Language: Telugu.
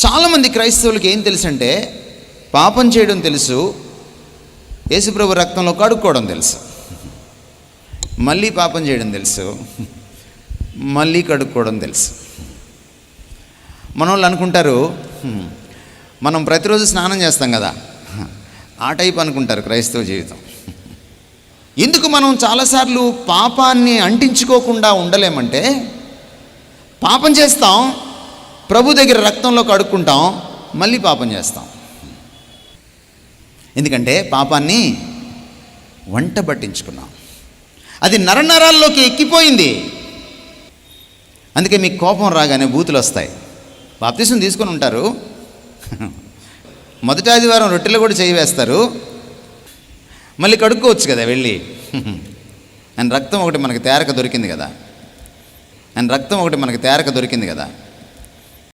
చాలామంది క్రైస్తవులకి ఏం తెలుసు అంటే, పాపం చేయడం తెలుసు, యేసుప్రభు రక్తంలో కడుక్కోవడం తెలుసు, మళ్ళీ పాపం చేయడం తెలుసు, మళ్ళీ కడుక్కోవడం తెలుసు. మన వాళ్ళు అనుకుంటారు మనం ప్రతిరోజు స్నానం చేస్తాం కదా, ఆ టైప్ అనుకుంటారు క్రైస్తవ జీవితం. ఎందుకు మనం చాలాసార్లు పాపాన్ని అంటించుకోకుండా ఉండలేమంటే, పాపం చేస్తాం, ప్రభు దగ్గర రక్తంలో కడుక్కుంటాం, మళ్ళీ పాపం చేస్తాం. ఎందుకంటే పాపాన్ని వంట పట్టించుకున్నాం, అది నరనరాల్లోకి ఎక్కిపోయింది. అందుకే మీకు కోపం రాగానే బూతులు వస్తాయి. బాప్తిసం తీసుకొని ఉంటారు, మొదటి ఆదివారం రొట్టెలు కూడా చేయి వేస్తారు, మళ్ళీ కడుక్కోవచ్చు కదా వెళ్ళి. ఆయన రక్తం ఒకటి మనకు తేరక దొరికింది కదా,